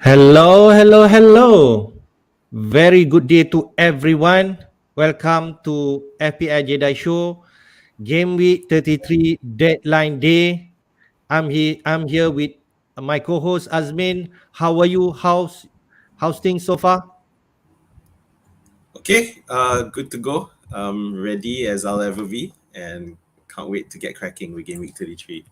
Hello, hello, hello. Very good day to everyone. Welcome to FPL Jedi Show, Game Week 33 Deadline Day. I'm here with my co-host Azmin. How are you? How's things so far? Okay, good to go. Ready as I'll ever be, and can't wait to get cracking with Game Week 33.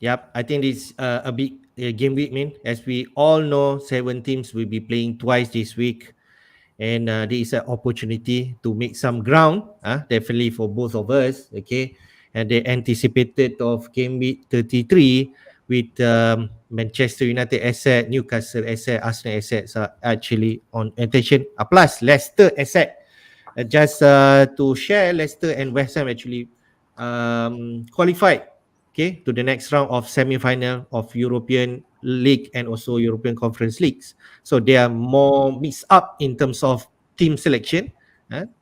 Yep, I think this a big game week, man. As we all know, 7 teams will be playing twice this week, and there is an opportunity to make some ground, definitely for both of us. Okay, and they anticipated of game week 33 with Manchester United asset, Newcastle asset, Arsenal assets are actually on attention. Plus Leicester asset. Just to share, Leicester and West Ham actually qualified, okay, to the next round of semi-final of European League and also European Conference Leagues. So they are more mixed up in terms of team selection,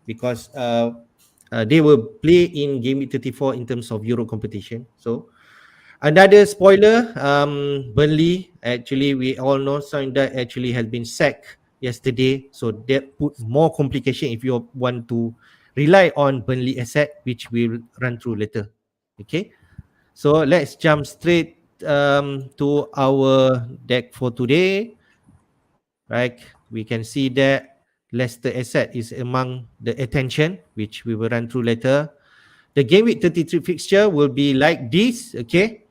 because they will play in game week 34 in terms of Euro competition. So another spoiler, Burnley, actually we all know Soundar actually has been sacked yesterday, so that put more complication if you want to rely on Burnley asset, which we'll run through later. Okay, so let's jump straight to our deck for today. Right, we can see that Leicester asset is among the attention, which we will run through later. The game week 33 fixture will be like this. Okay,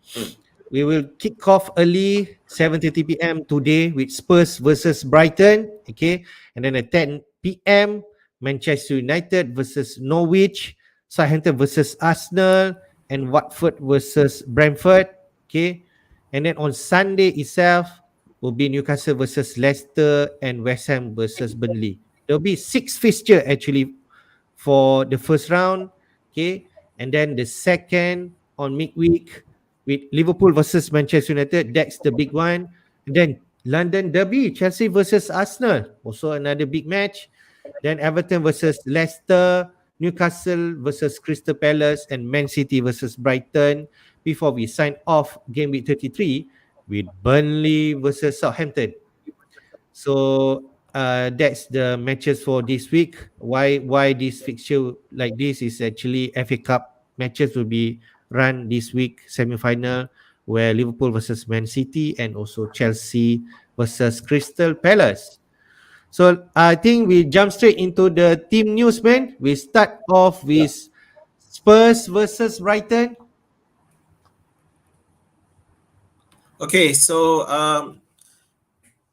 we will kick off early 7:30 p.m. today with Spurs versus Brighton. Okay, and then at 10 p.m. Manchester United versus Norwich, Southampton versus Arsenal, and Watford versus Brentford. Okay, and then on Sunday itself will be Newcastle versus Leicester and West Ham versus Burnley. There will be 6 fixture actually for the first round. Okay, and then the second on midweek with Liverpool versus Manchester United. That's the big one. And then London Derby, Chelsea versus Arsenal, also another big match. Then Everton versus Leicester, Newcastle versus Crystal Palace, and Man City versus Brighton. Before we sign off game week 33 with Burnley versus Southampton. So that's the matches for this week. Why this fixture like this is actually FA Cup matches will be run this week, semi-final, where Liverpool versus Man City and also Chelsea versus Crystal Palace. So I think we jump straight into the team news, man. We start off Yeah. with Spurs versus Brighton. Okay, so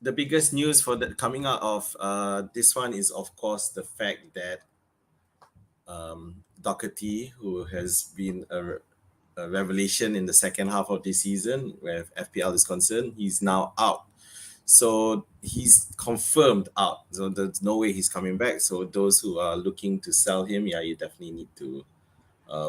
the biggest news for the coming out of this one is of course the fact that Doherty, who has been a revelation in the second half of this season where FPL is concerned, he's now out. So he's confirmed out. So there's no way he's coming back. So those who are looking to sell him, yeah, you definitely need to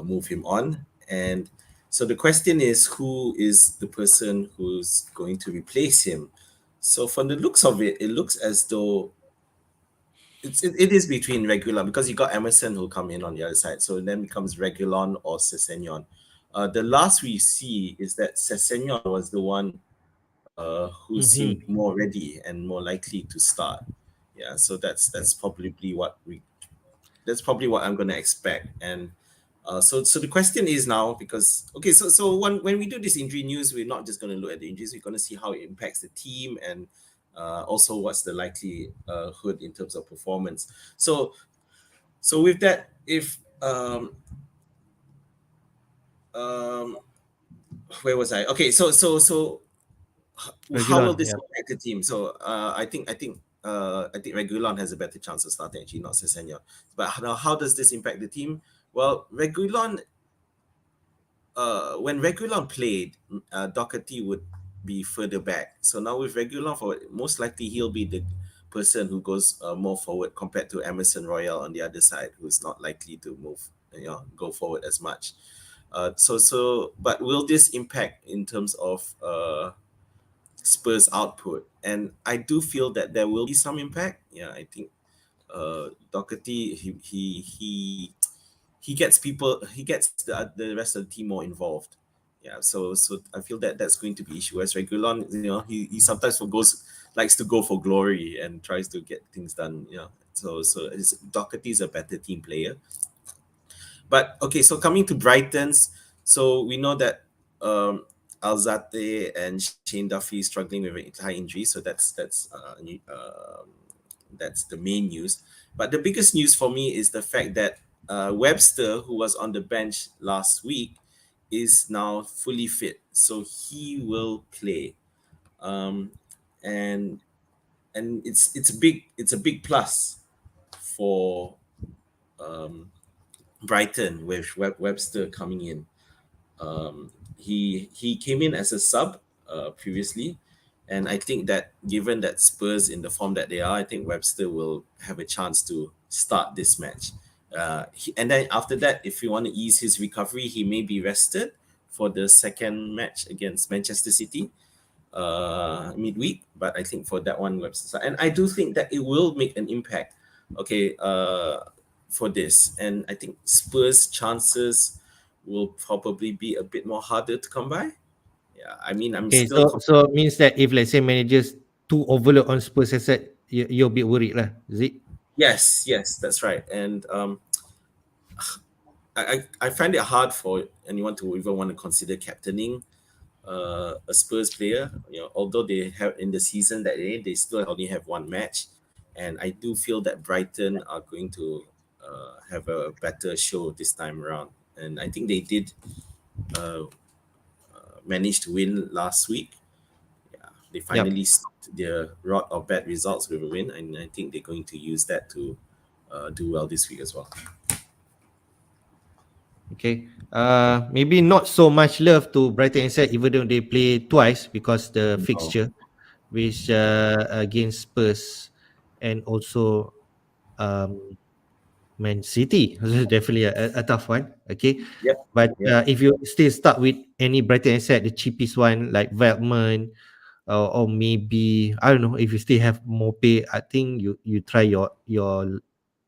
move him on. And so the question is, who is the person who's going to replace him? So from the looks of it, it looks as though it is between Regulon because you got Emerson who come in on the other side. So then becomes Regulon or Sessegnon. The last we see is that Sessegnon was the one who Mm-hmm. seemed more ready and more likely to start. Yeah, so that's probably what I'm gonna expect. And so the question is now because okay, so when we do this injury news, we're not just gonna look at the injuries. We're gonna see how it impacts the team and also what's the likelihood in terms of performance. So with that, if um where was I? Okay, so how will Regulon, this yeah. impact the team? So I think Regulon has a better chance of starting actually, not Sessegnon. But now how does this impact the team? Well, Regulon when Regulon played, Doherty would be further back. So now with Regulon forward, most likely he'll be the person who goes more forward compared to Emerson Royal on the other side, who's not likely to move, go forward as much. But will this impact in terms of Spurs output? And I do feel that there will be some impact. Yeah, I think Doherty he gets the rest of the team more involved. Yeah, so I feel that that's going to be issue. As Regulon, he sometimes likes to go for glory and tries to get things done. So Doherty is a better team player. But okay, so coming to Brighton's, so we know that Alzate and Shane Duffy struggling with a high injury, so that's the main news. But the biggest news for me is the fact that Webster, who was on the bench last week, is now fully fit, so he will play, um, and it's a big plus for um, Brighton with Webster coming in. He came in as a sub previously, and I think that given that Spurs in the form that they are, I think Webster will have a chance to start this match. And then after that, if you want to ease his recovery, he may be rested for the second match against Manchester City midweek. But I think for that one, Webster, and I do think that it will make an impact. Okay, for this, and I think Spurs' chances will probably be a bit more harder to come by. Yeah, I mean, I'm Okay, still so means that if let's say managers too overload on Spurs asset, you're a bit worried lah, is it? yes, that's right. And I find it hard for anyone to even want to consider captaining a Spurs player. Although they have in the season that they still only have one match, and I do feel that Brighton are going to have a better show this time around. And I think they did uh, manage to win last week. Yeah, they Yep. finally stopped their rot of bad results with a win, and I think they're going to use that to do well this week as well. Okay. Maybe not so much love to Brighton asset even though they play twice because the No. fixture which against Spurs and also um Man City. This is definitely a tough one. Okay. Yep. But Yep. if you still start with any Brighton asset, the cheapest one like Veltman, or maybe I don't know if you still have more pay. I think you try your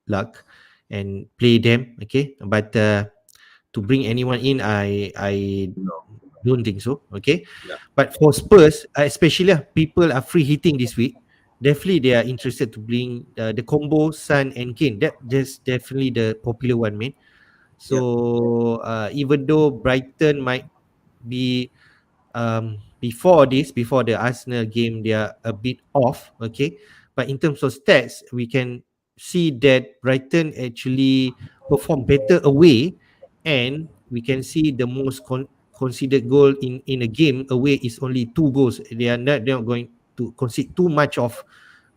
luck and play them. Okay. But to bring anyone in, I No. don't think so. Okay. Yeah. But for Spurs, especially people are free hitting this week. Definitely, they are interested to bring the combo Sun and Kane. That's definitely the popular one, man. Yep. So even though Brighton might be before the Arsenal game, they are a bit off. Okay, but in terms of stats, we can see that Brighton actually perform better away, and we can see the most considered goal in a game away is only 2 goals. They're not going to concede too much of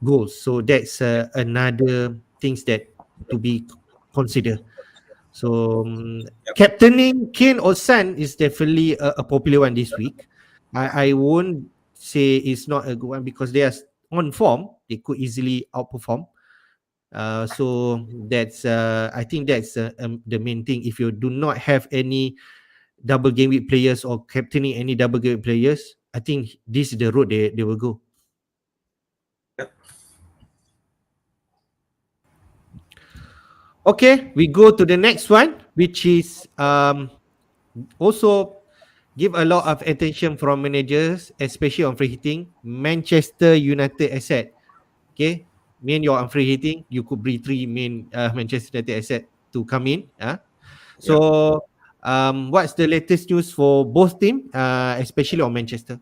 goals. So that's another things that to be considered. So Yep. captaining Kane or Son is definitely a popular one this week. I won't say it's not a good one because they are on form. They could easily outperform. So that's I think that's the main thing. If you do not have any double game week players or captaining any double game week players, I think this is the road they will go. Yep. Okay, we go to the next one, which is also give a lot of attention from managers, especially on free hitting. Manchester United asset. Okay, main you're on free hitting, you could bring three main Manchester United asset to come in. Yep. So, what's the latest news for both team, especially on Manchester?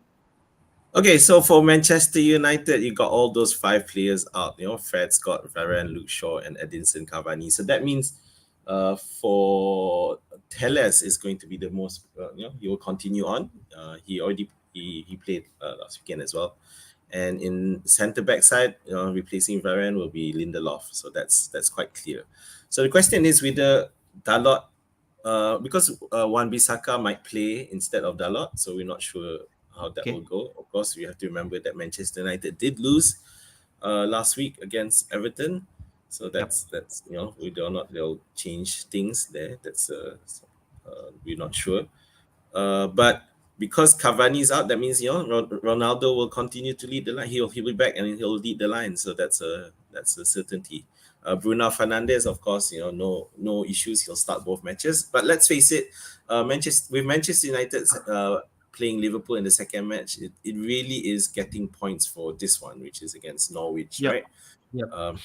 Okay, so for Manchester United, you got all those five players out. Fred, Scott, Varane, Luke Shaw, and Edinson Cavani. So that means, for Telles is going to be the most. He will continue on. He played last weekend as well, and in centre back side, replacing Varane will be Lindelof. So that's quite clear. So the question is whether Dalot, because Wan Bissaka might play instead of Dalot, so we're not sure how that will Okay. go. Of course, we have to remember that Manchester United did lose last week against Everton, so Yep. that's whether or not they'll change things there. That's we're not sure. But because Cavani is out, that means Ronaldo will continue to lead the line. He'll be back and he'll lead the line. So that's a certainty. Bruno Fernandes, of course, no issues. He'll start both matches. But let's face it, Manchester United playing Liverpool in the second match, it really is getting points for this one, which is against Norwich, Yep. right? Yep.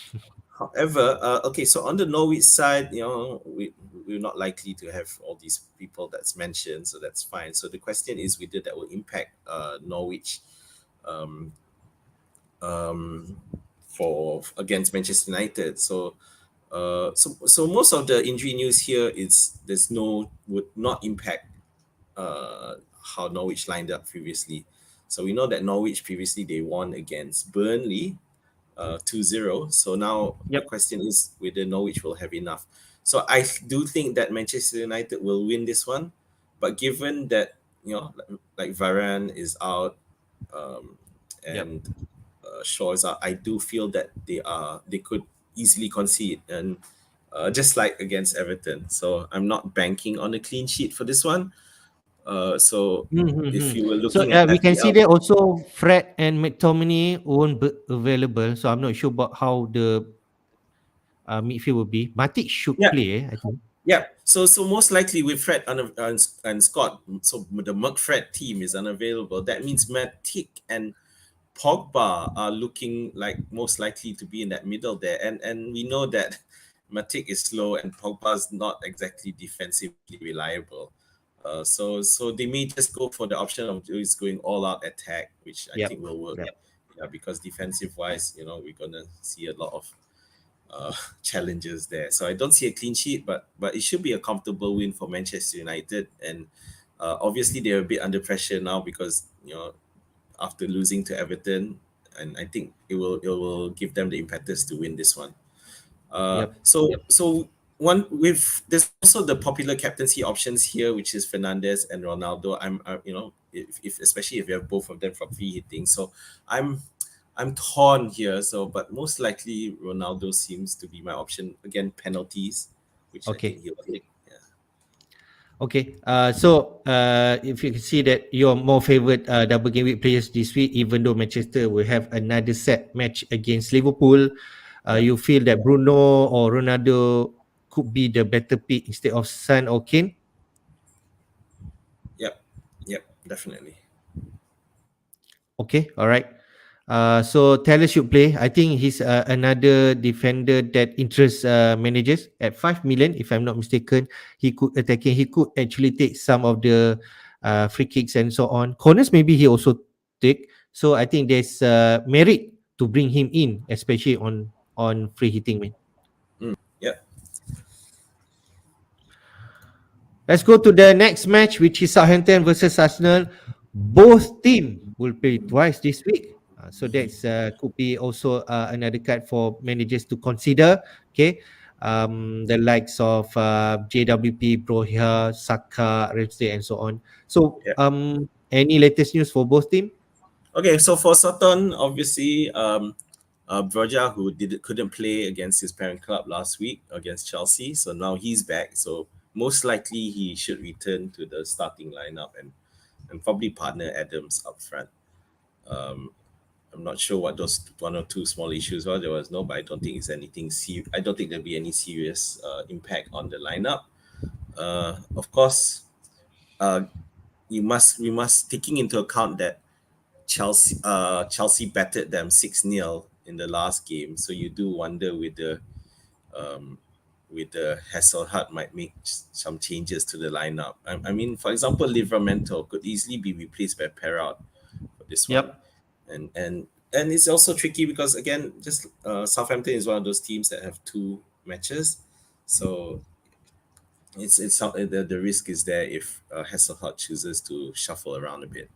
However, okay, so on the Norwich side, we're not likely to have all these people that's mentioned, so that's fine. So the question is whether that will impact Norwich um, um, for against Manchester United. So most of the injury news here is would not impact how Norwich lined up previously. So we know that Norwich previously they won against Burnley 2-0. So now the Yep. question is whether Norwich will have enough. So I do think that Manchester United will win this one, but given that like Varane is out, um, Yep. and Shaw is out, I do feel that they could easily concede, and just like against Everton. So I'm not banking on a clean sheet for this one. So if Mm-hmm. you were So looking at we can see FPL, there also Fred and McTominay won't be available. So I'm not sure about how the midfield will be. Matic should yeah, play, I think. yeah. So most likely with Fred and Scott, so the McFred team is unavailable. That means Matip and Pogba are looking like most likely to be in that middle there, and we know that Matip is slow and Pogba's not exactly defensively reliable. So they may just go for the option of just going all out attack, which I Yep. think will work. Yep. Yeah, because defensive wise, we're gonna see a lot of challenges there. So I don't see a clean sheet, but it should be a comfortable win for Manchester United. And obviously they're a bit under pressure now because after losing to Everton, and I think it will give them the impetus to win this one. Yep. So one with there's also the popular captaincy options here, which is Fernandez and Ronaldo. I'm if especially if you have both of them from free hitting. So I'm I'm torn here. So, but most likely Ronaldo seems to be my option. Again, penalties, which I think Okay. he'll take. Yeah. Okay. If you can see that your more favorite double game week players this week, even though Manchester will have another set match against Liverpool, Yep. you feel that Bruno or Ronaldo could be the better pick instead of Son or Kane? Yep. Yep. Definitely. Okay, all right. So Taylor should play. I think he's another defender that interests managers at 5 million. If I'm not mistaken, he could attacking. He could actually take some of the free kicks and so on. Corners maybe he also take. So I think there's merit to bring him in, especially on free hitting man. Yep. Let's go to the next match, which is Southampton versus Arsenal. Both team will play twice this week. So that's could be also another card for managers to consider. Okay, the likes of JWP, Brohia, Saka, Ramsey, and so on. So Yep. any latest news for both team? Okay, so for Sutton, obviously, Broja, who couldn't play against his parent club last week against Chelsea, so now he's back. So most likely he should return to the starting lineup and probably partner Adams up front. Um, I'm not sure what those one or two small issues were. There was no, but I don't think it's anything. I don't think there'll be any serious impact on the lineup. Of course, uh, we must taking into account that Chelsea battered them 6-0 in the last game. So you do wonder um, with the Hasselhut might make some changes to the lineup. I mean, for example, Livramento could easily be replaced by Perrault for this one, Yep. and it's also tricky because again, just Southampton is one of those teams that have two matches, so the risk is there if Hasselhut chooses to shuffle around a bit.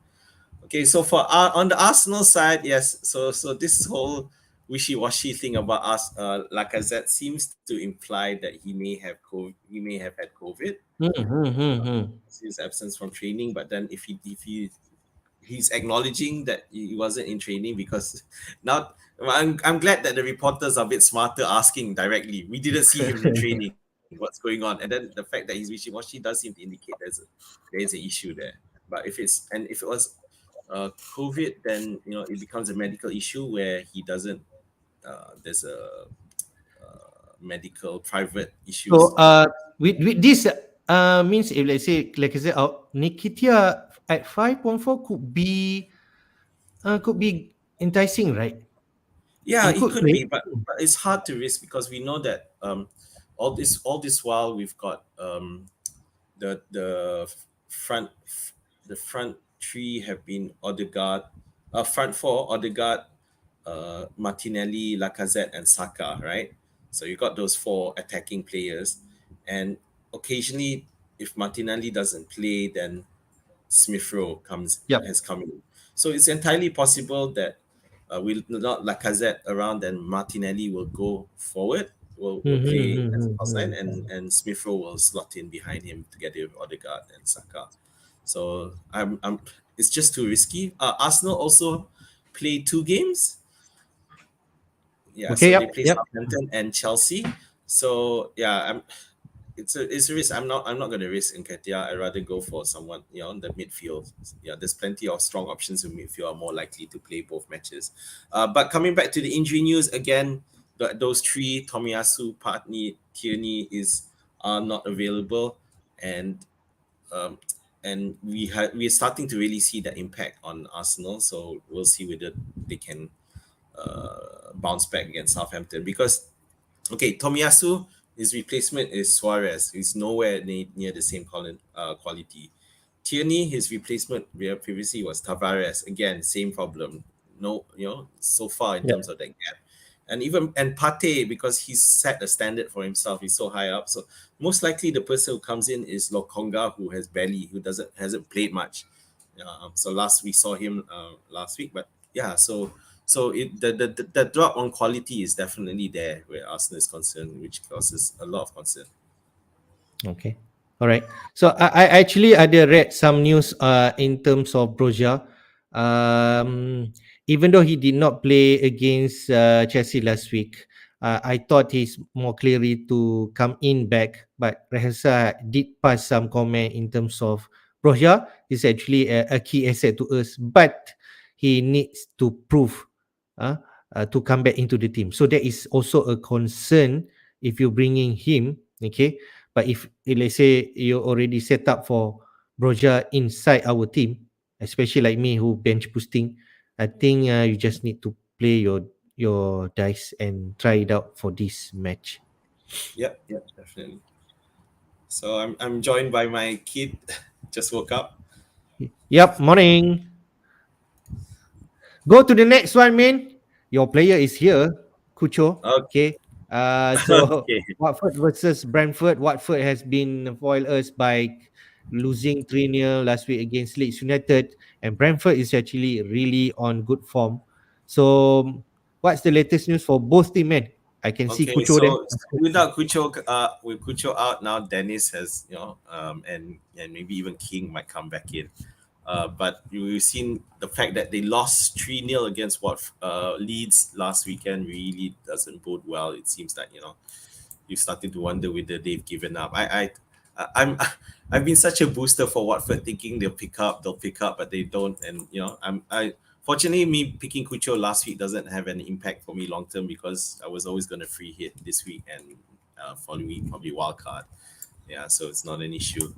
Okay, so for on the Arsenal side, yes. So this whole wishy-washy thing about us, Lacazette seems to imply that he may have COVID. He may have had COVID. Mm-hmm. His absence from training, but then he's acknowledging that he wasn't in training because now I'm glad that the reporters are a bit smarter asking directly. We didn't see him in training. What's going on? And then the fact that he's wishy-washy does seem to indicate there is an issue there. But if it was COVID, then it becomes a medical issue where he doesn't. There's a medical private So issues. with this means if let's say like I said, Nikitia at 5.4 could be enticing, right? Yeah, He it could could play. be, but it's hard to risk because we know that all this while we've got the front the front three have been Odegaard, front four Odegaard, Martinelli, Lacazette, and Saka, right? So you got those four attacking players, and occasionally if Martinelli doesn't play, then Smith Rowe has Yep. come in. So it's entirely possible that we'll not Lacazette around, then Martinelli will go forward, will play as a false nine, and Smith Rowe will slot in behind him together with Odegaard and Saka. So it's just too risky. Arsenal also play two games. Yeah, Okay. so they Yep. play Yep. Southampton and Chelsea. So yeah, it's a risk. I'm not going to risk Nketiah. I'd rather go for someone in the midfield. Yeah, there's plenty of strong options in midfield are more likely to play both matches. But coming back to the injury news again, those three Tomiyasu, Partney, Tierney are not available, and um, we're starting to really see that impact on Arsenal. So we'll see whether they can bounce back against Southampton because okay, Tomiyasu, his replacement is Suarez. He's nowhere near the same quality. Tierney, his replacement previously was Tavares. Again, same problem. No, so far in terms Yep. of that gap. And Pate, because he's set a standard for himself, he's so high up. So most likely the person who comes in is Lokonga, who hasn't played much. So last we saw him last week, but yeah, so the drop on quality is definitely there where Arsenal is concerned, which causes a lot of concern. Okay. All right. So I actually ada read some news in terms of Broja. Um, even though he did not play against Chelsea last week, I thought he's more clearly to come in back. But Rahasa did pass some comment in terms of Broja is actually a key asset to us, but he needs to prove uh, to come back into the team. So that is also a concern if you're bringing him. Okay, but if let's say you already set up for Broja inside our team, especially like me who bench boosting, I think you just need to play your dice and try it out for this match. Yep, yep, definitely. So I'm joined by my kid. Just woke up. Yep, morning. Go to the next one, man. Your player is here, Kucho. Okay. So Okay. Watford versus Brentford. Watford has been foiled us by losing 3-0 last week against Leeds United, and Brentford is actually really on good form. So, what's the latest news for both team, man? I can see Okay, Kucho there. so without Kucho, with Kucho out now, Dennis has and maybe even King might come back in. But you've seen the fact that they lost 3-0 against Leeds last weekend really doesn't bode well. It seems that you're starting to wonder whether they've given up. I'm I've been such a booster for Watford, thinking they'll pick up, but they don't. And I fortunately me picking Cucho last week doesn't have any impact for me long term because I was always going to free hit this week and following week probably wild card. Yeah, so it's not an issue.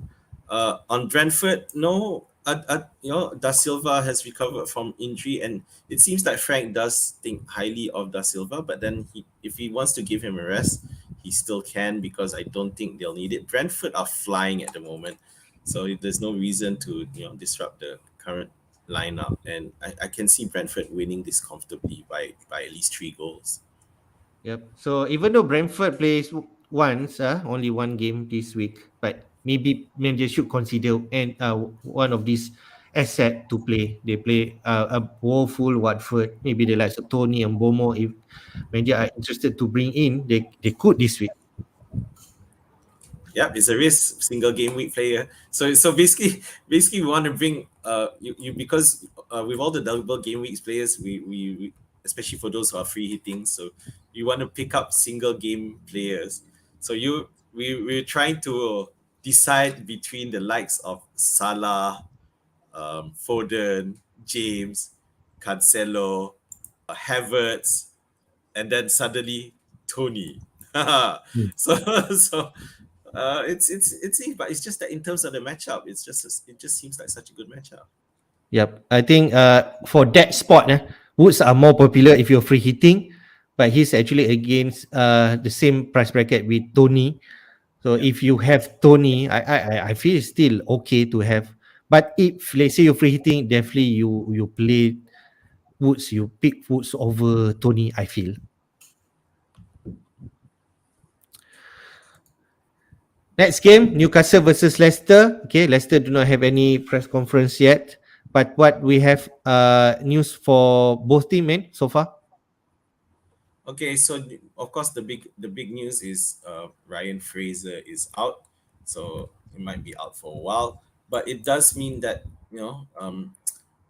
On Brentford, no, Da Silva has recovered from injury, and it seems like Frank does think highly of Da Silva. But then, if he wants to give him a rest, he still can because I don't think they'll need it. Brentford are flying at the moment, so there's no reason to disrupt the current lineup, and I can see Brentford winning this comfortably by at least 3 goals. Yep. So even though Brentford plays once, only one game this week, but maybe manager should consider and one of these asset to play. They play a woeful Watford. Maybe they like Tony and Bomo. If manager are interested to bring in, they could this week. Yeah, it's a risk single game week player. So basically we want to bring you because with all the double game weeks players we especially for those who are free hitting, so you want to pick up single game players. So we're trying to decide between the likes of Salah, Foden, James, Cancelo, Havertz, and then suddenly Tony. Hmm. so so it's but it's just that in terms of the matchup, it just seems like such a good matchup. Yep. I think for that spot, Woods are more popular if you're free hitting, but he's actually against the same price bracket with Tony. So Yeah. if you have Tony, I feel it's still okay to have. But if let's say you're free hitting, definitely you play Woods, you pick Woods over Tony. I feel. Next game, Newcastle versus Leicester. Okay, Leicester do not have any press conference yet. But what we have news for both team, man, so far. Okay, so of course the big news is Ryan Fraser is out, so he might be out for a while. But it does mean that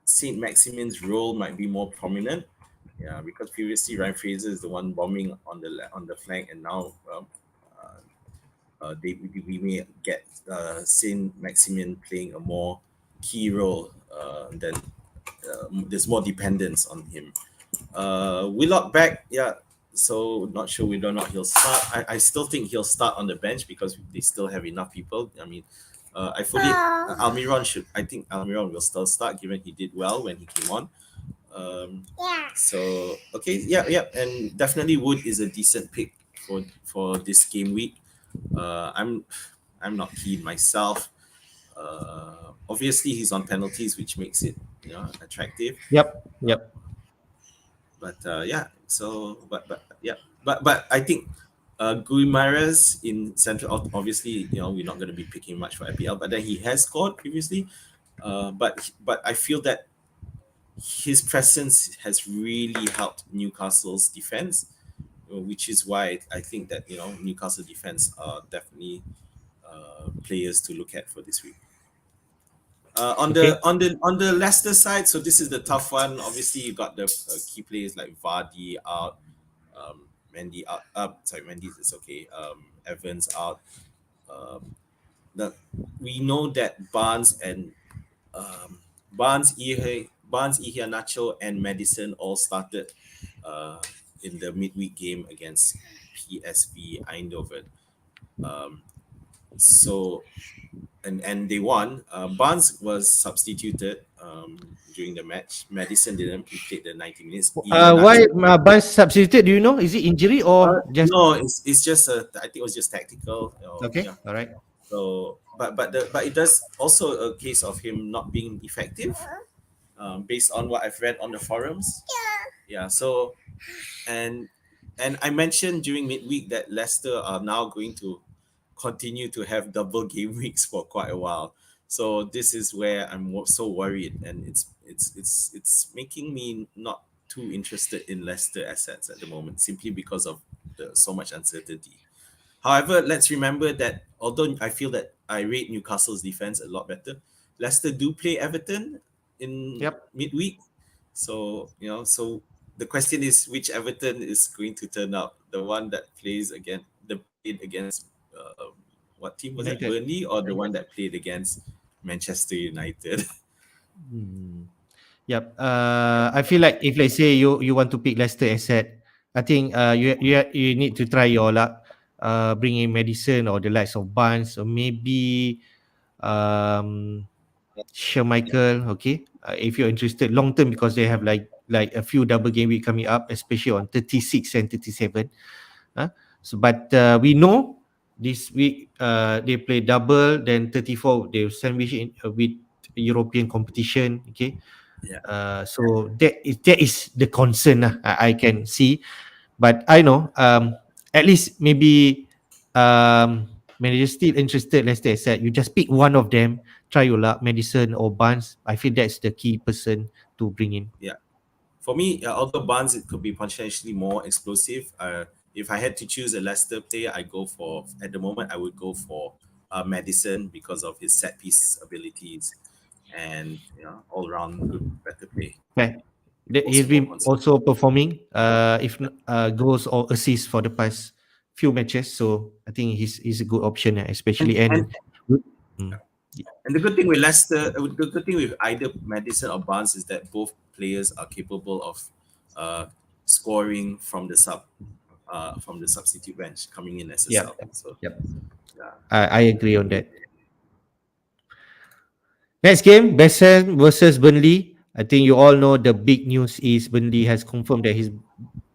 Saint Maximin's role might be more prominent. Yeah, because previously Ryan Fraser is the one bombing on the flank, and now we may get Saint Maximin playing a more key role. Then there's more dependence on him. Willock back, yeah. So not sure whether or not he'll start. I still think he'll start on the bench because they still have enough people. I mean, Almiron should. I think Almiron will still start given he did well when he came on. So okay, yeah, yeah, and definitely Wood is a decent pick for this game week. I'm not keen myself. Obviously, he's on penalties, which makes it attractive. Yep, Uh, yep, but yeah, so but I think Guimaraes in central obviously we're not going to be picking much for FPL, but then he has scored previously. But I feel that his presence has really helped Newcastle's defense, which is why I think that Newcastle defense are definitely players to look at for this week. Okay. On the Leicester side, so this is the tough one. Obviously, you got the key players like Vardy out, Mendy out. Sorry, Mendy is okay. Evans out. Um, the, we know that um, Barnes, Iheanacho, and Madison all started uh, in the midweek game against PSV Eindhoven. Um, so and they won. Barnes was substituted during the match. Madison didn't. He played the 90 minutes. Why Iheanacho. Barnes substituted? Do you know? Is it injury or just No, it's just a. I think it was just tactical. okay? Yeah. All right. So, but it does also a case of him not being effective, based on what I've read on the forums. Yeah. So and I mentioned during midweek that Leicester are now going to continue to have double game weeks for quite a while. So this is where I'm so worried, and it's making me not too interested in Leicester assets at the moment, simply because of so much uncertainty. However, let's remember that although I feel that I rate Newcastle's defense a lot better, Leicester do play Everton in Yep. midweek. So, so the question is which Everton is going to turn out? The one that plays against the played against what team was that? United. Burnley, or the one that played against Manchester United? Hmm. Yep. I feel like if let's say you want to pick Leicester asset, I think you need to try your luck. Bring in Madison or the likes of Barnes or maybe um Michael. Okay. If you're interested long term because they have like a few double game week coming up, especially on 36 and 37. Huh? So, but we know this week they play double, then 34 they sandwich in with European competition. Okay, Yeah, so that is the concern I can see, but I know at least maybe manager still interested. Let's say I said you just pick one of them, try your luck, Madison or Barnes. I feel that's the key person to bring in. yeah. For me, although Barnes it could be potentially more explosive. If I had to choose a Leicester player, I go for at the moment I would go for Madison because of his set piece abilities and all round good better play. Okay. Also He's more been consistent. also performing if goals or assists for the past few matches. So I think he's a good option, And especially and Mm. and the good thing with Leicester, the good thing with either Madison or Barnes is that both players are capable of uh, scoring from the substitute bench coming in as a Yep. sub. So Yep. yeah. I agree on that. Next game, Bessel versus Burnley. I think you all know the big news is Burnley has confirmed that he's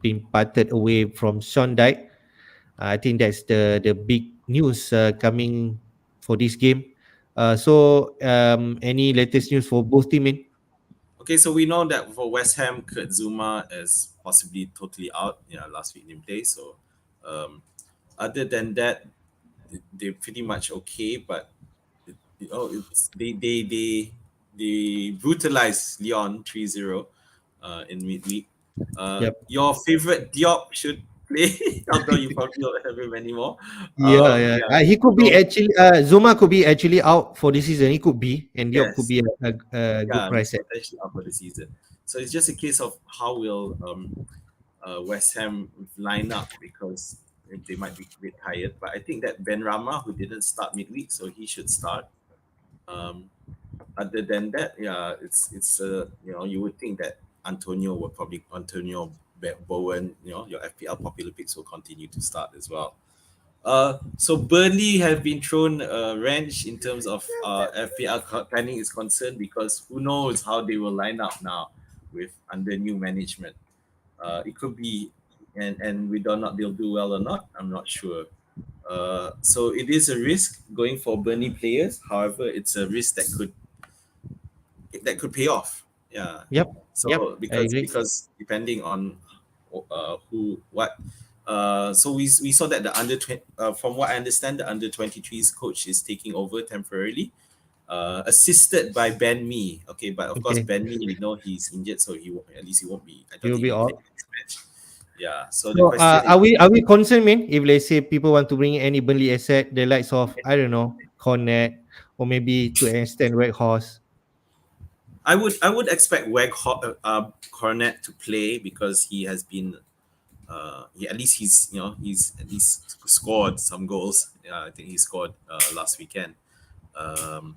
been parted away from Sean Dyche. I think that's the big news coming for this game. Any latest news for both team? In? Okay, so we know that for West Ham, Kurt Zuma is possibly totally out. Last week didn't play. So, other than that, they're pretty much okay. But it's they brutalized Lyon 3-0 in midweek. Yep. Your favorite Diop should play, although you probably don't have him anymore. Yeah, yeah. Yeah. He could be So actually. Zuma could be actually out for this season. He could be, and Diop could yes, be a good yeah, he's price. potentially out for the season. So it's just a case of how will West Ham line up, because they might be a bit tired. But I think that Ben Rama, who didn't start midweek, so he should start. Um, Other than that, yeah, it's you would think that Antonio Bowen, your FPL popular picks will continue to start as well. So Burnley have been thrown a wrench in terms of FPL planning is concerned, because who knows how they will line up now with under new management. It could be, and we don't know they'll do well or not. I'm not sure. So it is a risk going for Burnley players. However, it's a risk that could pay off. Yeah. Yep. Yep. So I agree. because depending on who what, so we saw that the under 20, from what I understand, the under 23's coach is taking over temporarily, assisted by Ben Mee. Okay, but of course Okay. Ben Mee, we know he's injured, so at least he won't be. I He don't will think be he'll play out. next match. Yeah. So the So, question is, are we concerned, man? If let's say people want to bring in any Burnley asset, the likes of I don't know Cornet or maybe to an extent Red Horse. I would expect Cornet to play because he at least he's at least scored some goals. Yeah, I think he scored last weekend. Um,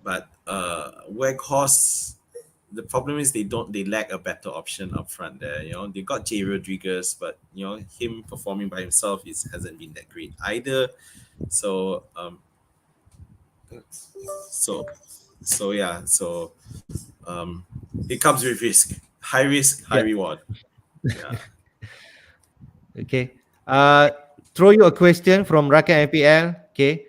but Weghorst, the problem is they lack a better option up front there. They got Jay Rodriguez, but him performing by himself hasn't been that great either. So so so it comes with risk, high risk, high Yeah. reward. Yeah. Okay. Throw you a question from Rakan FPL. Okay.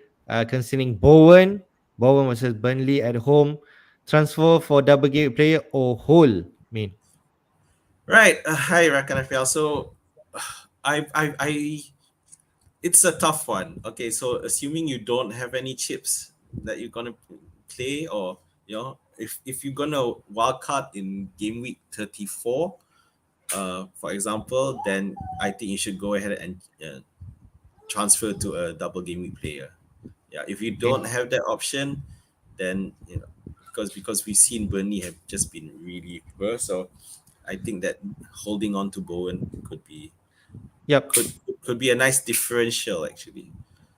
Concerning Bowen versus Burnley at home. Transfer for double game player or whole? Mean. Right. Hi, Rakan FPL. So, I it's a tough one. Okay, so assuming you don't have any chips that you're gonna play, or if you're gonna wildcard in game week 34, for example, then I think you should go ahead and transfer to a double game week player. Yeah, if you Okay. don't have that option, then because we've seen Burnley have just been really poor, so I think that holding on to Bowen Yep. could could be a nice differential actually.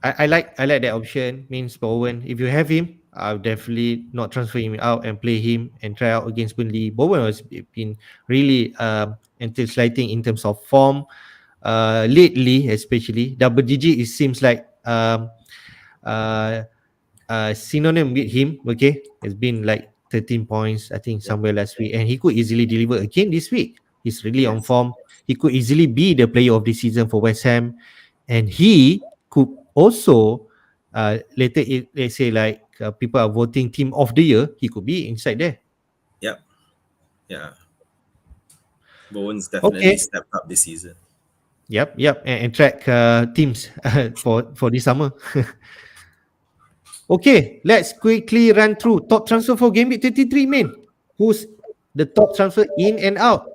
I like that option. Means Bowen. If you have him, I'll definitely not transfer him out and play him and try out against Burnley. Bowen has been really entertaining in terms of form. Lately, especially double digit, it seems like uh, synonym with him. Okay, it's been like 13 points, I think, Yeah. somewhere last week, and he could easily deliver again this week. He's really on Yes. form. He could easily be the player of the season for West Ham, and he could also later, let's say like people are voting team of the year, he could be inside there. Yep. Yeah. Bowen's definitely Okay. stepped up this season. Yep, and track teams for this summer. Okay, let's quickly run through top transfer for game week 33, man. Who's the top transfer in and out?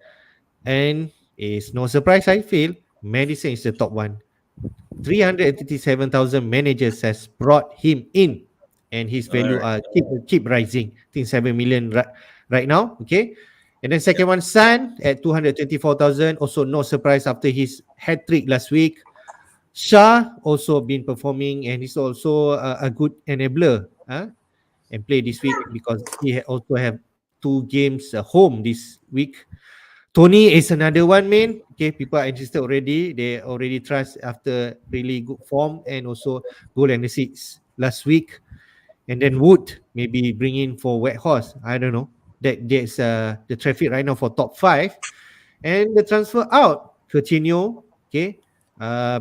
And it's no surprise, I feel. Madison is the top one. 337,000 managers has brought him in, and his All value right. keep rising. I think 7 million right now. Okay. And then Yep. second one, San at 224,000. Also, no surprise after his hat trick last week. Shah also been performing, and he's also a good enabler, and play this week because he also have two games home this week. Tony is another one, man. Okay, people are interested already. They already trust after really good form and also goal and assists last week. And then Wood maybe bring in for Wet Horse. I don't know. That's the traffic right now for top five. And the transfer out, Coutinho, okay,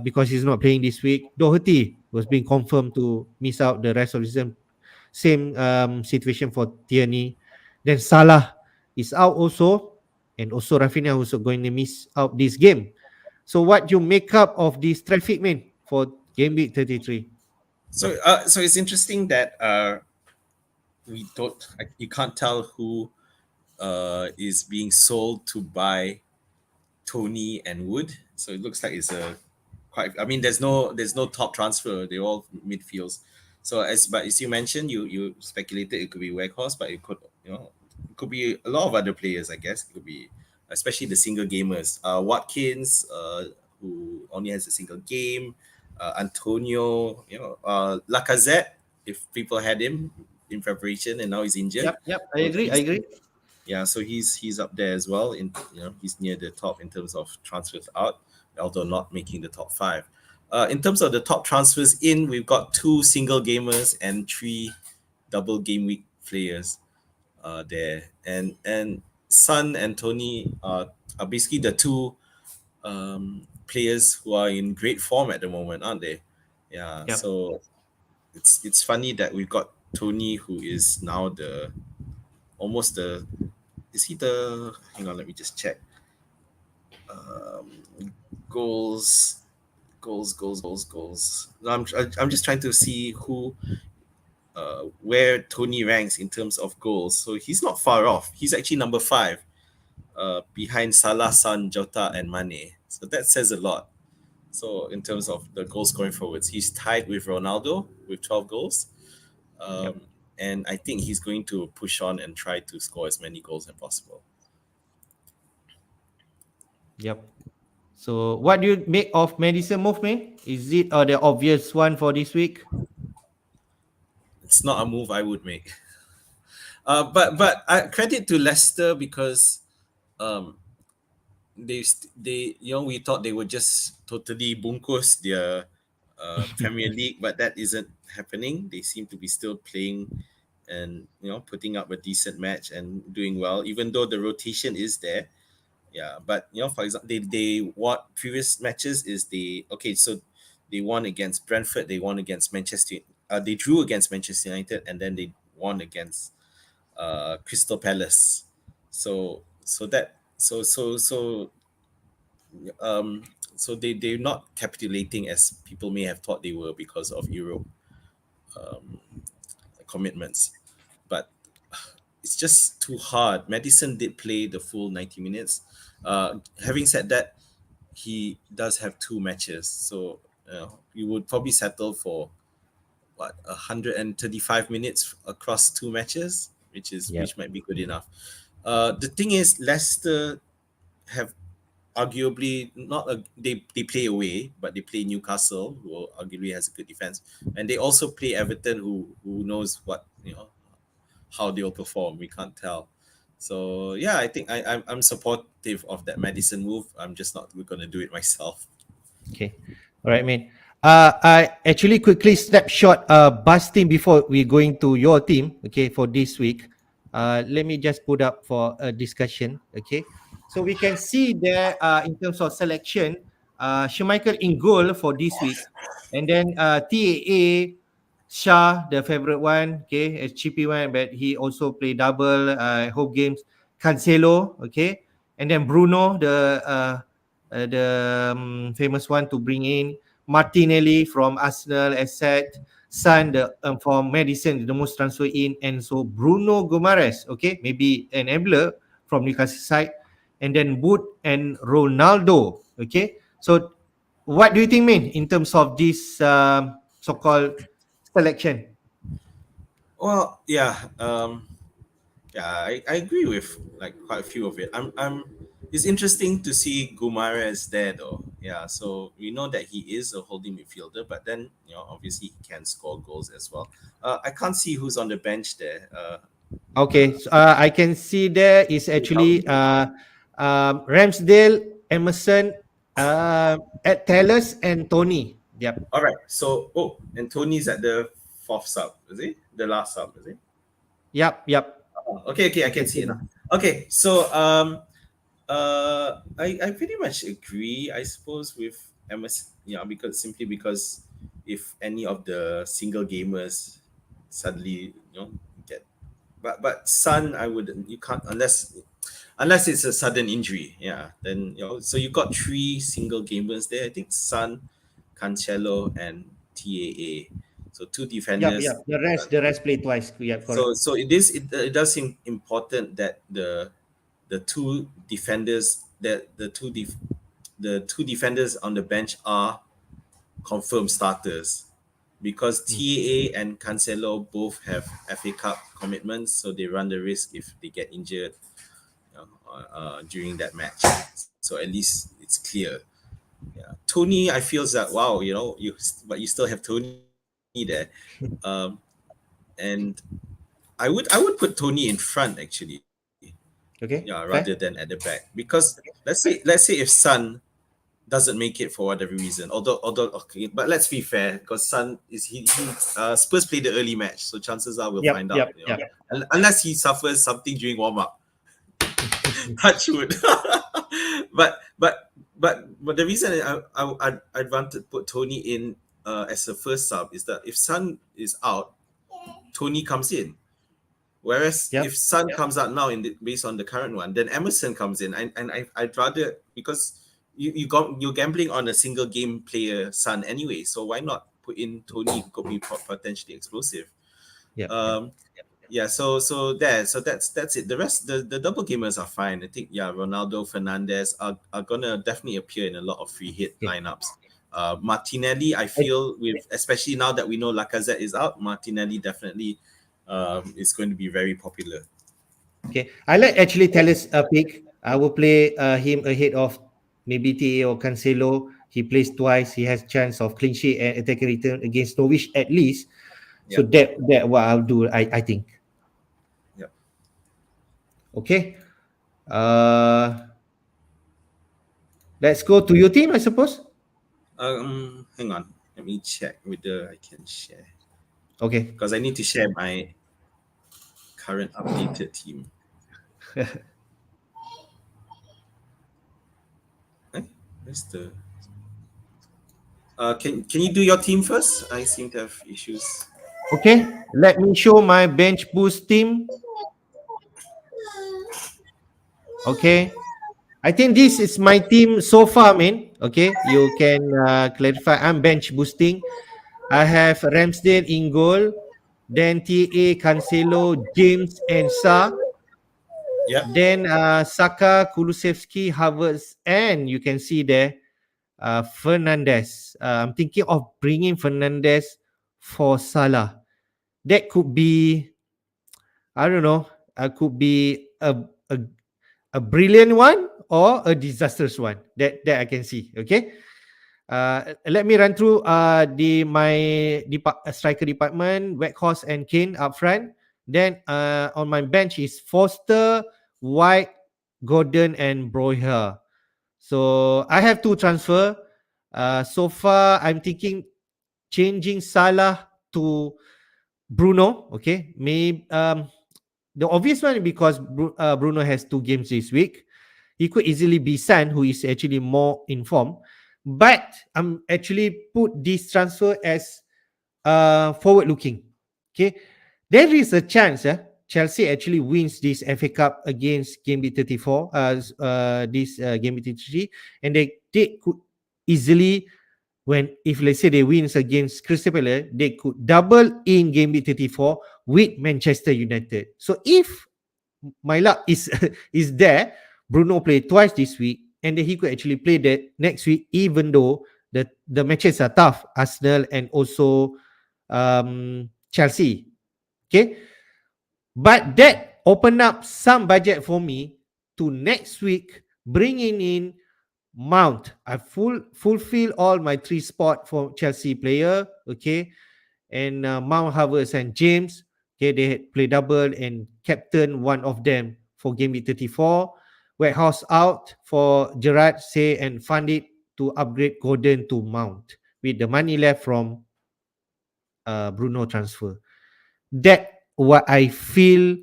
because he's not playing this week. Doherty was being confirmed to miss out the rest of the season. Same situation for Tierney. Then Salah is out also, and also Rafinha also going to miss out this game. So what you make up of this traffic, man, for game week 33? So it's interesting that you can't tell who is being sold to buy Tony and Wood. So it looks like it's a quite. I mean, there's no top transfer. They're all midfields. So as you mentioned, you speculated it could be Weghorst, but it could be a lot of other players. I guess it could be especially the single gamers. Watkins, who only has a single game. Antonio, Lacazette. If people had him in preparation and now he's injured, Yep, I so agree. I agree. so he's up there as well. He's near the top in terms of transfers out, although not making the top five. In terms of the top transfers in, we've got two single gamers and three double game week players there, and Son and Tony are basically the two players who are in great form at the moment, aren't they? Yeah, Yep, so it's funny that we've got Tony, who is now the almost the is he the hang on, let me just check. um goals goals. No, I'm just trying to see who where Tony ranks in terms of goals. So he's not far off. He's actually number five, behind Salah, San, Jota, and Mane. So that says a lot. So in terms of the goal scoring forwards, he's tied with Ronaldo with 12 goals. yep. Um, and I think he's going to push on and try to score as many goals as possible. Yep. So what do you make of Madison movement? Is it the obvious one for this week? It's not a move I would make. But credit to Leicester because um, they we thought they would just totally bunkos their Premier League, but that isn't happening. They seem to be still playing and putting up a decent match and doing well, even though the rotation is there. Yeah, but for example, they what previous matches is so they won against Brentford, they won against Manchester, they drew against Manchester United, and then they won against Crystal Palace. Um so they're not capitulating as people may have thought they were because of Euro um, commitments, but it's just too hard. Madison did play the full 90 minutes. Having said that, he does have two matches, so you would probably settle for 135 minutes across two matches, Yep. which might be good enough. The thing is, Leicester have arguably not they play away, but they play Newcastle, who arguably has a good defense, and they also play Everton, who knows what how they'll perform. We can't tell. So yeah, I think I'm supportive of that Madison move. I'm just not gonna do it myself. Okay. All right, man. I actually quickly snapshot Buzz team before we going to your team. Okay, for this week. Let me just put up for a discussion. Okay. So we can see there in terms of selection, Schmeichel in goal for this week, and then TAA Shah, the favorite one. Okay, a cheapy one, but he also play double home games. Cancelo. Okay, and then Bruno, the famous one to bring in. Martinelli from Arsenal as said. Son the from Madison, the most transfer in, and so Bruno Gomares, okay, maybe an Ambler from Newcastle side, and then Wood and Ronaldo, okay. So what do you think, man, in terms of this so-called selection? Well, yeah, yeah, I agree with like quite a few of it. It's interesting to see Gumares there though. Yeah, so we know that he is a holding midfielder, but then obviously he can score goals as well. I can't see who's on the bench there. Okay, so, I can see there is Can you help actually me? Ramsdale, Emerson, at Taylors and Tony. Yep. All right. So, and Tony's at the fourth sub, is he? The last sub, is he? Yep. Yep. Okay, I You can can see see it now. now. Okay, so I pretty much agree, I suppose, with MS. Because simply because if any of the single gamers suddenly get, but Sun, I would you can't unless it's a sudden injury. Yeah, then so you got three single gamers there. I think Sun, Cancelo, and TAA. So two Yep. defenders. Yep. The rest play twice. Yep. Correct. So it does seem important that the two defenders that the two defenders on the bench are confirmed starters because Mm. TAA and Cancelo both have FA Cup commitments, so they run the risk if they get injured during that match. So at least it's clear. Yeah, Tony, I feel that wow, but you still have Tony there, um, and I would put Tony in front actually. Yeah, Okay. rather than Fair. at the back. Because let's say if Sun doesn't make it for whatever reason, although okay, but let's be fair, because Sun is he Spurs played the early match, so chances are we'll Yep. find out. Yep. Yep. Unless he suffers something during warm up, touch wood. but but but the reason I'd want to put Tony in as a first sub is that if Sun is out, Tony comes in. Whereas Yep. if Sun comes out now based on the current one, then Emerson comes in, I'd rather because you're gambling on a single game player Sun anyway, so why not put in Tony who could be potentially explosive? Yep. Yep. Um, yeah, so that's it. The rest the double gamers are fine. I think Ronaldo, Fernandez are gonna definitely appear in a lot of free hit Okay. lineups. Martinelli, I I, feel with especially now that we know Lacazette is out, Martinelli definitely is going to be very popular. Okay, I like actually Talis pick. I will play him ahead of maybe TA or Cancelo. He plays twice. He has chance of clean sheet and attacking return against Norwich at least. So Yep. that what I'll do. I think. Yep. Okay. Uh, let's go to your team, I suppose. Hang on. Let me check whether I can share Okay. because I need to share my current updated team. Eh? Where's the? Can you do your team first? I seem to have issues. Okay. Let me show my bench boost team. Okay. I think this is my team so far, man. Okay. You can clarify. I'm bench boosting. I have Ramsdale in goal. Then TA, Cancelo, James, and Sa. Yep. Then Saka, Kulusevski, Havertz, and you can see there Fernandez. I'm thinking of bringing Fernandez for Salah. That could be, I don't know, could be a, a brilliant one or a disastrous one. That I can see. Okay. Let me run through my striker department. Weghorst and Kane up front. Then on my bench is Foster, White, Gordon, and Broyher. So I have two transfer. So far, I'm thinking changing Salah to Bruno. Okay, maybe the obvious one because Bruno has two games this week. He could easily be San, who is actually more informed. But I'm actually put this transfer as forward looking. Okay, there is a chance Chelsea actually wins this FA Cup against Game Week 34, this Game Week 33, and they could easily, when if let's say they wins against Crystal Palace, they could double in Game Week 34 with Manchester United. So if my luck is is there, Bruno played twice this week, and then he could actually play that next week, even though the matches are tough, Arsenal and also Chelsea. Okay, but that opened up some budget for me to next week bringing in Mount. I fulfill all my three spot for Chelsea player. Okay, and Mount, Havertz, and James. Okay, they had play double and captain one of them for game week 34. Whitehouse out for Gerrard say and fund it to upgrade Gordon to Mount with the money left from Bruno transfer. That what I feel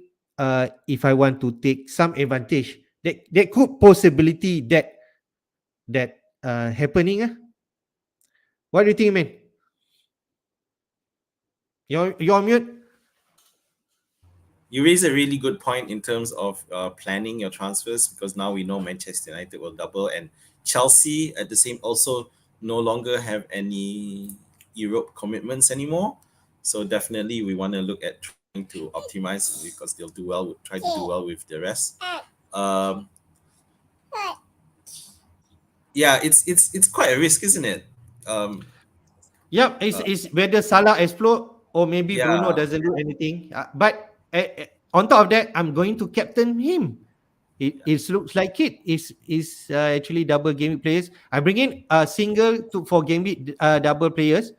if I want to take some advantage. That could possibility that happening. What do you think, man? You're on mute. You raise a really good point in terms of planning your transfers because now we know Manchester United will double and Chelsea at the same also no longer have any Europe commitments anymore. So definitely we want to look at trying to optimize because they'll do well. Try to do well with the rest. Um, yeah, it's quite a risk, isn't it? Um, Yep, uh, it's whether Salah explode or maybe Bruno yeah, doesn't do anything. But on top of that, I'm going to captain him. yeah, It looks like it is actually double game week players. I bring in a single to for game week double players.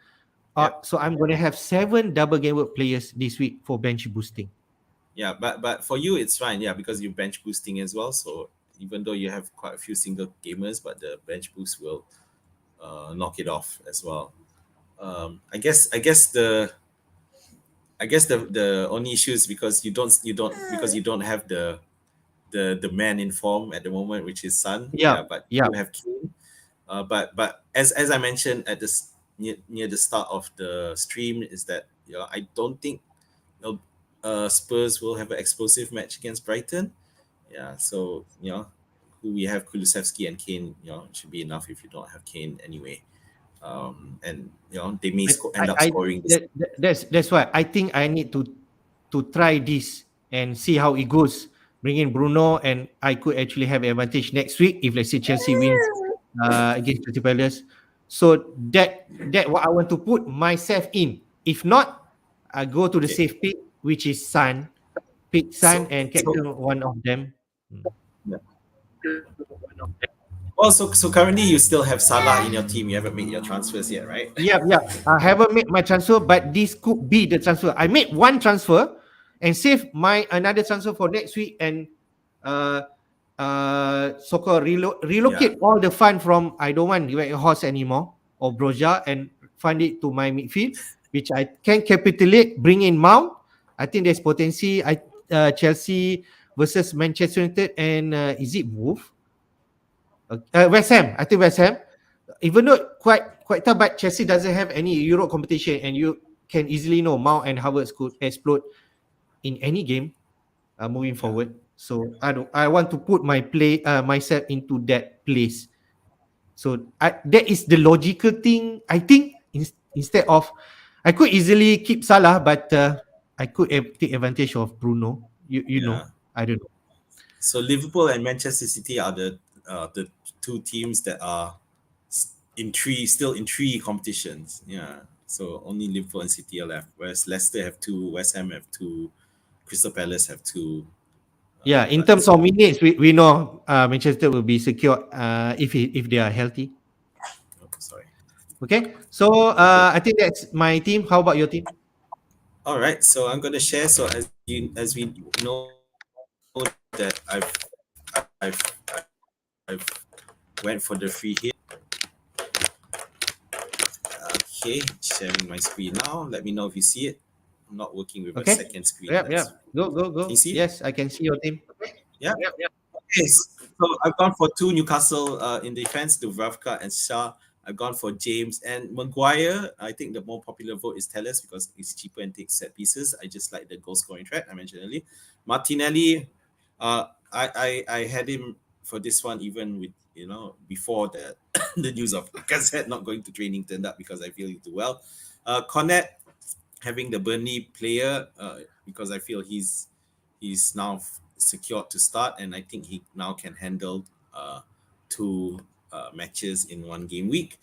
yep. So I'm going to have 7 double game week players this week for bench boosting. Yeah, but for you it's fine, yeah, because you're bench boosting as well. So even though you have quite a few single gamers, but the bench boost will knock it off as well. I guess the only issue is because you don't have the man in form at the moment, which is Sun. Yeah, Yeah, but yeah. you have Kane. But as I mentioned at this near the start of the stream, is that I don't think you know, Spurs will have an explosive match against Brighton. Yeah, so who we have Kulusevski and Kane. It should be enough if you don't have Kane anyway. And they may end up I scoring this. that's why I think I need to try this and see how it goes. Bring in Bruno, and I could actually have advantage next week if let's say Chelsea wins against Crystal Palace. So that what I want to put myself in. If not, I go to the Okay. safe pick. which is Son. Pick Son So and captain one of them. Mm. yeah. Also, currently you still have Salah in your team. You haven't made your transfers yet, right? Yeah, yeah. I haven't made my transfer, but this could be the transfer. I made one transfer and save my another transfer for next week and uh so called Yeah, relocate all the fund from I don't want White Horse anymore or Broja and fund it to my midfield, which I can capitulate, bring in Mount. I think there's potency. Chelsea versus Manchester United and is it Wolf? West Ham. I think West Ham. Even though quite tough, but Chelsea doesn't have any Euro competition, and you can easily know Mount and Havertz could explode in any game moving yeah, forward. So I want to put myself into that place. So that is the logical thing. I think instead of I could easily keep Salah, but I could take advantage of Bruno. You yeah. know, I don't know. So Liverpool and Manchester City are the two teams that are still in three competitions. Yeah. So only Liverpool and City are left, whereas Leicester have two, West Ham have two, Crystal Palace have two. Yeah, in But terms of minutes, we know Manchester will be secure if they are healthy. oh, sorry. Okay, so Okay. I think that's my team. How about your team? All right. So I'm going to share. So as we know that I've went for the free hit. Okay, sharing my screen now. Let me know if you see it. I'm not working with a Okay. second screen. Yep, yep. Go, go, Can you go. see it? Yes, I can see your team. Yeah. Okay. So I've gone for two Newcastle in defense, Dubravka and Shah. I've gone for James and Maguire. I think the more popular vote is Tellus because it's cheaper and takes set pieces. I just like the goal scoring threat I mentioned earlier. Martinelli, I had him for this one even with before the the news of Lacazette not going to training turned up because I feel he do well. Cornet having the Burnley player because I feel he's now secured to start, and I think he now can handle two matches in one game week.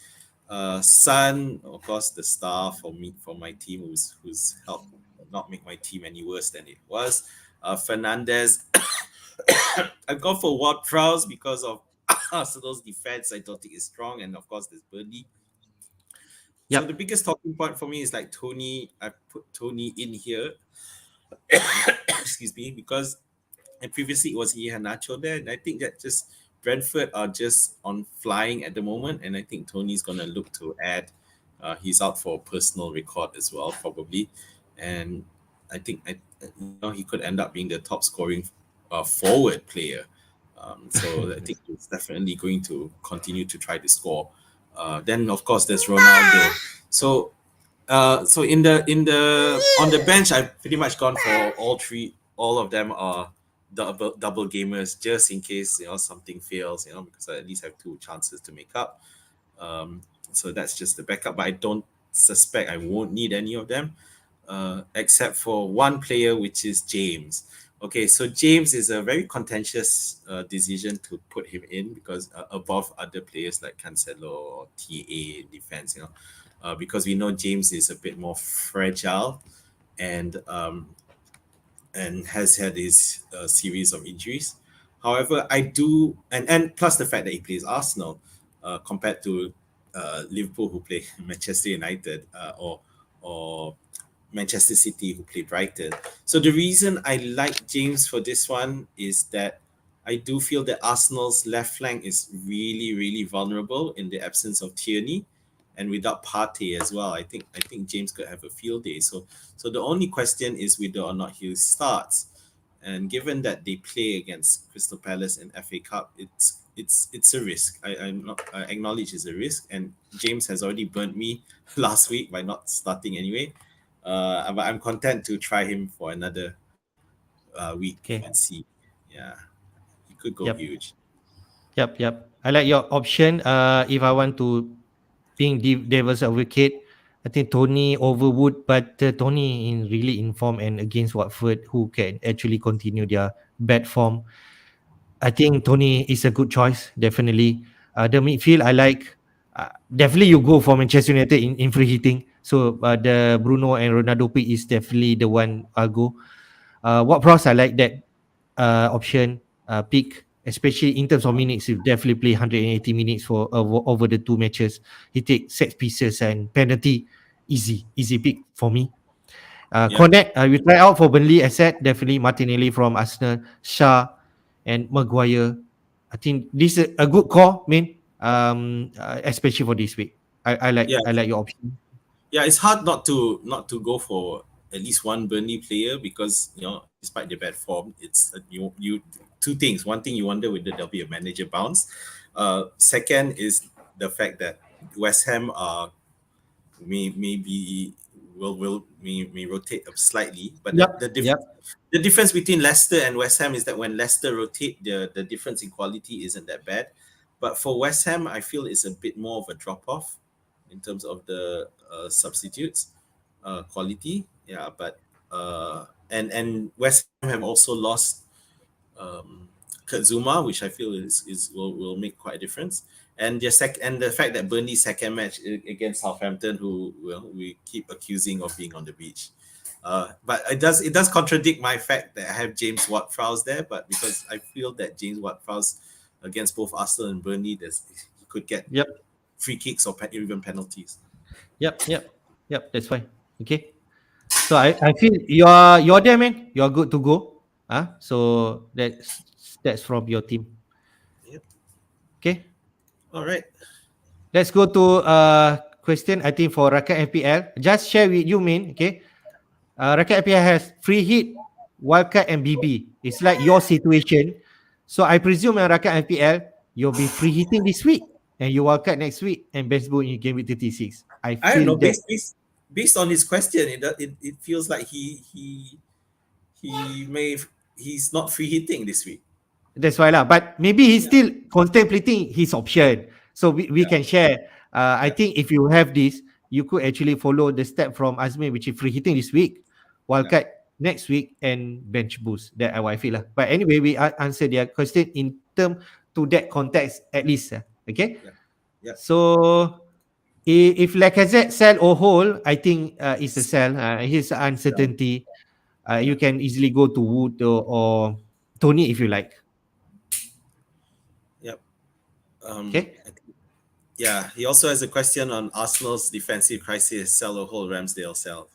Sun, of course, the star for my team, who's helped not make my team any worse than it was. Fernandez, I've gone for Ward Prowse because of Arsenal's defense. I don't think is strong, and of course, there's Burnley. So the Yep. biggest talking point for me is like Tony. I put Tony in here, excuse me, because and previously it was Iheanacho there, and I think that just Brentford are just on flying at the moment, and I think Tony's gonna look to add. He's out for a personal record as well, probably, and I think he could end up being the top scoring forward player. So I think he's definitely going to continue to try to score. Then of course there's Ronaldo. So in the on the bench, I've pretty much gone for all three. All of them are double gamers, just in case something fails. Because I at least have two chances to make up. So that's just the backup. But I don't suspect I won't need any of them, except for one player, which is James. Okay, so James is a very contentious decision to put him in because above other players like Cancelo or TA in defense, because we know James is a bit more fragile and has had his series of injuries. However, I do, and plus the fact that he plays Arsenal compared to Liverpool who play Manchester United or Manchester City who play Brighton. So the reason I like James for this one is that I do feel that Arsenal's left flank is really, really vulnerable in the absence of Tierney, and without Partey as well. I think James could have a field day. So the only question is whether or not he starts. And given that they play against Crystal Palace in FA Cup, it's a risk. I acknowledge it's a risk, and James has already burnt me last week by not starting anyway. But I'm content to try him for another week and Okay. see. Yeah, he could go Yep. huge. Yep. Yep. I like your option. If I want to being devil's advocate, I think Tony overwood, but Tony in really in form and against Watford, who can actually continue their bad form. I think Tony is a good choice, definitely. The midfield I like. Definitely, you go for Manchester United in free hitting. So the Bruno and Ronaldo pick is definitely the one I'll go. What pros I like that option pick, especially in terms of minutes. He definitely play 180 minutes for over the two matches. He take set pieces and penalty. Easy pick for me. Yep. Connect, we try out for Burnley. I said definitely Martinelli from Arsenal, Shah and Maguire. I think this is a good call, man. Especially for this week. Yeah. I like your option. Yeah, it's hard not to go for at least one Burnley player because despite their bad form, it's you two things. One thing, you wonder whether there'll be a manager bounce. Second is the fact that West Ham are maybe may rotate up slightly, but Yep, yep, the difference between Leicester and West Ham is that when Leicester rotate, the difference in quality isn't that bad. But for West Ham, I feel it's a bit more of a drop off in terms of the substitutes quality. Yeah, but and West Ham have also lost Kurt Zuma, which I feel is will make quite a difference. And and the fact that Burnley's second match against Southampton, who we keep accusing of being on the beach. But it does contradict my fact that I have James Ward-Prowse there, but because I feel that James Ward-Prowse against both Arsenal and Burnley, he could get yep, free kicks or even penalties. yep. That's fine. Okay. So I feel you're there, man. You're good to go. So that's from your team. Yep. Okay. All right. Let's go to question. I think for Rakat FPL. Just share with you, man. Okay. Rakat FPL has free hit, wildcard, and BB. It's like your situation. So I presume Rakat FPL, you'll be free hitting this week, and you wildcard next week, and best ball in game week 36. I I don't feel know. that. Based on his question, it feels like he may he's not free hitting this week. That's why lah. But maybe he's Yeah. still contemplating his option. So we Yeah. can share. I Yeah. think if you have this, you could actually follow the step from Azmi, which is free hitting this week, Yeah. wildcard next week, and bench boost. That I feel lah. But anyway, we answer their question in term to that context at least. Okay. Yeah. Yeah. So if Lacazette sell or hold, I think it's a sell. His So, uncertainty. yeah. You can easily go to Wood or Tony if you like. Yep. Okay. Yeah. He also has a question on Arsenal's defensive crisis: sell or hold Ramsdale, sell.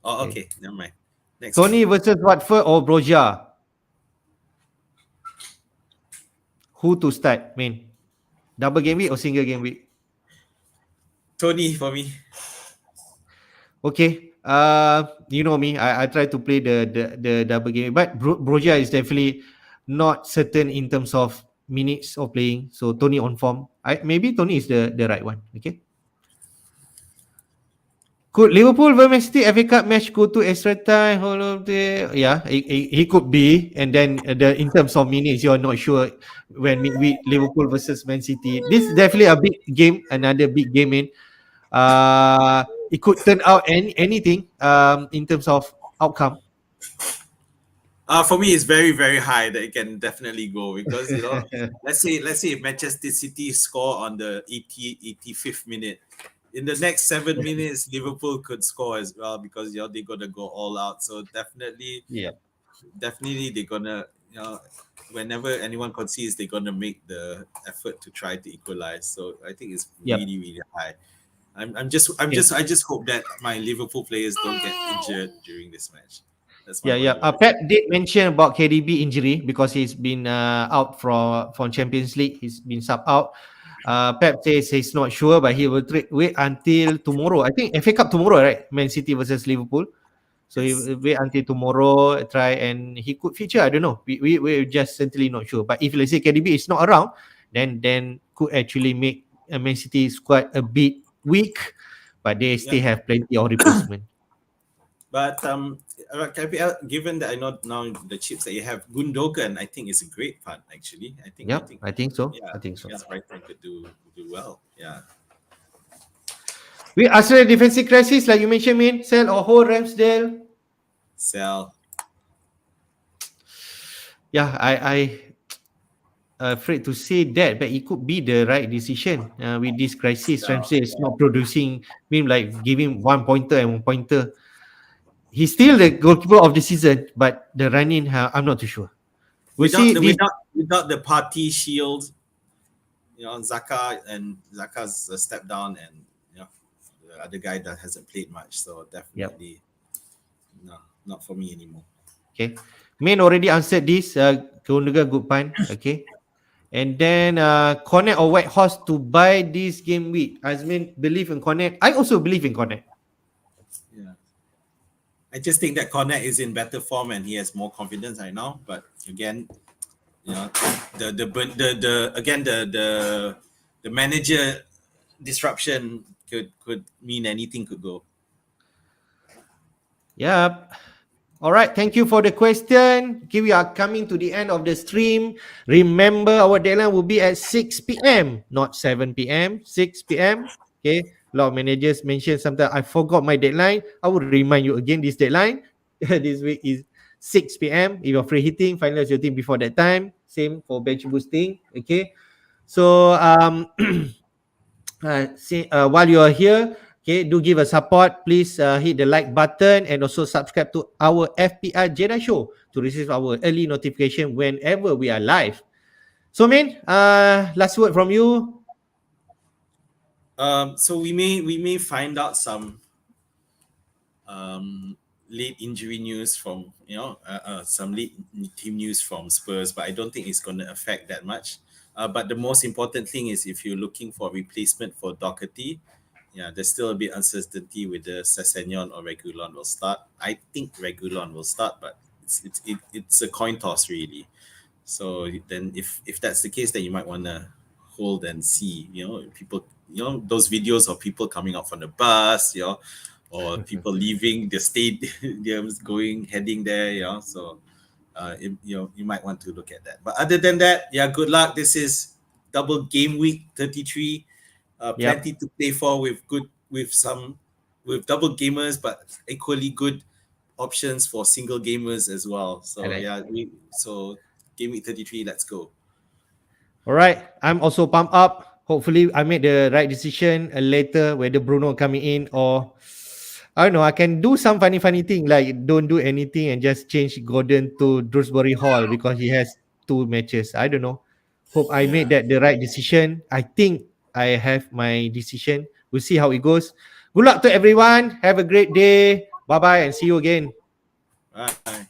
Oh, Okay. okay. Never mind. Next one. Tony versus Watford or Broja? Who to start, main? Double game week or single game week? Tony for me. Okay. You know me. I try to play the double game, but Broja is definitely not certain in terms of minutes of playing. So Tony on form. Maybe Tony is the right one. Okay. Could Liverpool versus Man City FA Cup match go to extra time? All of the yeah, he could be. And then in terms of minutes, you're not sure when midweek Liverpool versus Man City. This is definitely a big game, another big game in. It could turn out anything in terms of outcome. For me, it's very, very high that it can definitely go because let's say if Manchester City score on the 85th minute, in the next 7 minutes, Liverpool could score as well because they're gonna go all out. So Yeah. definitely they're gonna whenever anyone concedes, they're gonna make the effort to try to equalize. So I think it's Yep. really, really high. I just hope that my Liverpool players don't get injured during this match. That's my Yeah. only worry. Pep did mention about KDB injury because he's been out from Champions League. He's been sub out. Pep says he's not sure, but he will wait until tomorrow. I think FA Cup tomorrow, right? Man City versus Liverpool. So he Yes. will wait until tomorrow, try and he could feature. I don't know. We're just certainly not sure. But if let's say KDB is not around, then could actually make a Man City squad a bit weak, but they Yeah. still have plenty of replacement. But KPL, given that I know now the chips that you have, Gundogan, I think is a great fund actually. I Yep, think I think so. yeah, I think so. against Brighton could do well. Yeah. We Arsenal defensive crisis, like you mentioned, Min, sell or hold Ramsdale. Sell. Yeah, afraid to say that, but it could be the right decision with this crisis. Ramsey is not producing, mean like giving 1 pointer and 1 pointer. He's still the goalkeeper of the season, but the running, I'm not too sure. We'll Without see the this. without the party shield, Zaka's a step down, and the other guy that hasn't played much, so Yep. definitely no, not for me anymore. Okay. Main already answered this. Kunduga good pun. Okay. And then Connect or White Horse to buy this game week. Azmin believe in Connect. I also believe in Connect. Yeah, I just think that Cornet is in better form and he has more confidence right now. But again, the manager disruption could mean anything could go. Yep. All right. Thank you for the question. Okay, we are coming to the end of the stream. Remember, our deadline will be at 6 p.m., not 7 p.m., 6 p.m. Okay. A lot of managers mention sometimes I forgot my deadline. I will remind you again this deadline. This week is 6 p.m. If you're free hitting, finalize your team before that time. Same for bench boosting. Okay. So while you are here, okay, do give a support. Please hit the like button and also subscribe to our FPL Jedi show to receive our early notification whenever we are live. So, man, last word from you. So we may find out some late injury news from some late team news from Spurs, but I don't think it's going to affect that much. But the most important thing is if you're looking for a replacement for Doherty, there's still a bit uncertainty whether Sessegnon or Reguilon will start. I think Reguilon will start, but it's a coin toss really. So then if that's the case, then you might want to hold and see. People, those videos of people coming out from the bus, or people leaving the stadiums, heading there. So you might want to look at that. But other than that, good luck. This is Double Gameweek 33. Plenty to play for with double gamers, but equally good options for single gamers as well. So so Game Week 33, let's go. All right. I'm also pumped up. Hopefully, I made the right decision later, whether Bruno coming in or I don't know. I can do some funny thing like don't do anything and just change Gordon to Dewsbury Hall because he has 2 matches. I don't know. Hope I made that the right decision. I think I have my decision. We'll see how it goes. Good luck to everyone. Have a great day. Bye bye and see you again. Bye.